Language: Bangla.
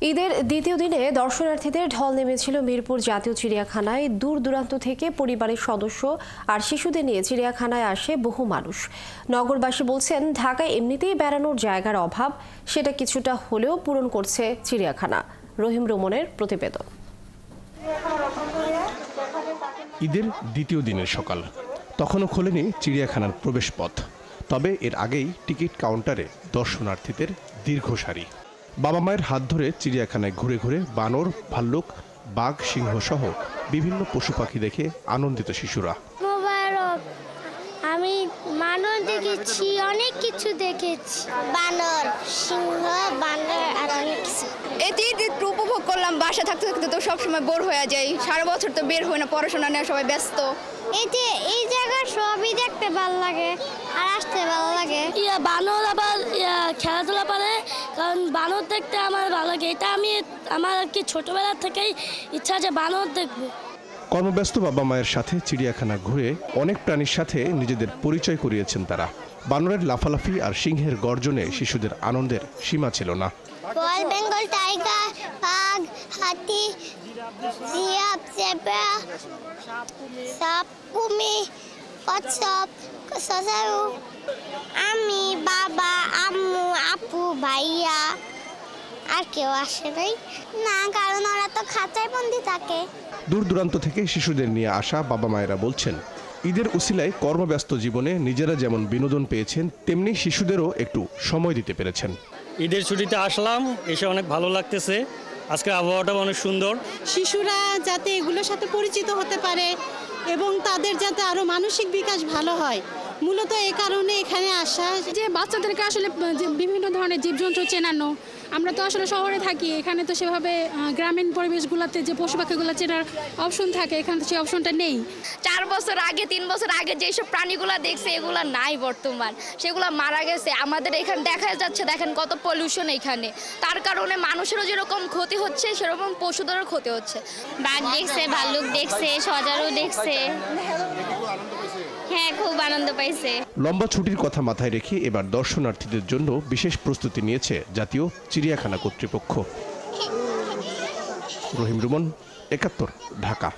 ঈদের দ্বিতীয় দিনে দর্শনার্থীদের ঢল নেমেছিল মিরপুর জাতীয় চিড়িয়াখানায়। দূর দূরান্ত থেকে পরিবারের সদস্য আর শিশুদের নিয়ে চিড়িয়াখানায় আসে বহু মানুষ। নগরবাসী বলছেন, ঢাকায় এমনিতেই বেড়ানোর জায়গার অভাব, সেটা কিছুটা হলেও পূরণ করছে চিড়িয়াখানা। রহিম রুমনের প্রতিবেদন। ঈদের দ্বিতীয় দিনের সকাল, তখনও খোলেনি চিড়িয়াখানার প্রবেশপথ। তবে এর আগেই টিকিট কাউন্টারে দর্শনার্থীদের দীর্ঘ সারি। বাবা মায়ের হাত ধরে চিড়িয়াখানায় ঘুরে ঘুরে বানর, ভাল্লুক, বাঘ, সিংহ সহ বিভিন্ন পশু পাখি দেখে আনন্দিত শিশুরা। আমি মানুষ দেখেছি, অনেক কিছু দেখেছি, বানর, সিংহ, বানর আর অনেক কিছু। এতে একটু উপভোগ করলাম। বাসা থাকতে থাকতে তো সবসময় বোর হয়ে যায়, সারা বছর তো বের হয় না, পড়াশোনা নিয়ে সবাই ব্যস্ত। এই জায়গার সবই দেখতে ভালো লাগে আর আসতে ভালো লাগে। বানর আবার খেলাধুলা পারে, কারণ বানর দেখতে আমার ভালো লাগে। এটা আমার আর কি ছোটবেলা থেকেই ইচ্ছা যে বানর দেখবো। কর্মব্যস্ত বাবা মায়ের সাথে চিড়িয়াখানা ঘুরে অনেক প্রাণীর সাথে নিজেদের পরিচয় করিয়েছেন তারা। বানরের লাফালাফি আর সিংহের গর্জনে শিশুদের আনন্দের সীমা ছিল না। রয়্যাল বেঙ্গল টাইগার, বাঘ, হাতি, জিরাফ, জেব্রা, সাপ, কুমির, কচ্ছপ, সসারু। আমি, বাবা, আম্মু, আপু, ভাইয়া, আর কেউ আসে নাই না, কারণ ওরা তো খাঁচায় বন্দি থাকে। দূর দূরান্ত থেকে শিশুদের নিয়ে আসা বাবা মায়েরা বলছেন, ঈদের উসিলায় কর্মব্যস্ত জীবনে নিজেরা যেমন বিনোদন পেয়েছেন, তেমনি শিশুদেরও একটু সময় দিতে পেরেছেন। ঈদের ছুটিতে আসলাম, এসে অনেক ভালো লাগতেছে। আজকে আবহাওয়াটা অনেক সুন্দর। শিশুরা যাতে এগুলোর সাথে পরিচিত হতে পারে এবং তাদের যাতে আরো মানসিক বিকাশ ভালো হয়, মূলত এই কারণে এখানে আসা। যে বাচ্চাদেরকে আসলে বিভিন্ন ধরনের জীবজন্তু চেনানো। আমরা তো আসলে শহরে থাকি, এখানে তো সেভাবে গ্রামীণ পরিবেশগুলোতে যে পশু পাখিগুলো চেনার অপশন থাকে, এখানে তো সেই অপশনটা নেই। 4 বছর আগে 3 বছর আগে যেসব প্রাণীগুলা দেখছে এগুলা নাই বর্তমান, সেগুলা মারা গেছে। আমাদের এখানে দেখা যাচ্ছে, দেখেন কত পলিউশন এখানে, তার কারণে মানুষেরও যেরকম ক্ষতি হচ্ছে সেরকম পশুদেরও ক্ষতি হচ্ছে। বাঘ দেখছে, ভাল্লুক দেখছে, সজারু দেখছে। হ্যাঁ, খুব আনন্দ পাইছে। লম্বা ছুটির কথা মাথায় রেখে এবার দর্শনার্থীদের জন্য বিশেষ প্রস্তুতি নিয়েছে জাতীয় চিড়িয়াখানা কর্তৃপক্ষ। রহিম রুমন, ৭১, ঢাকা।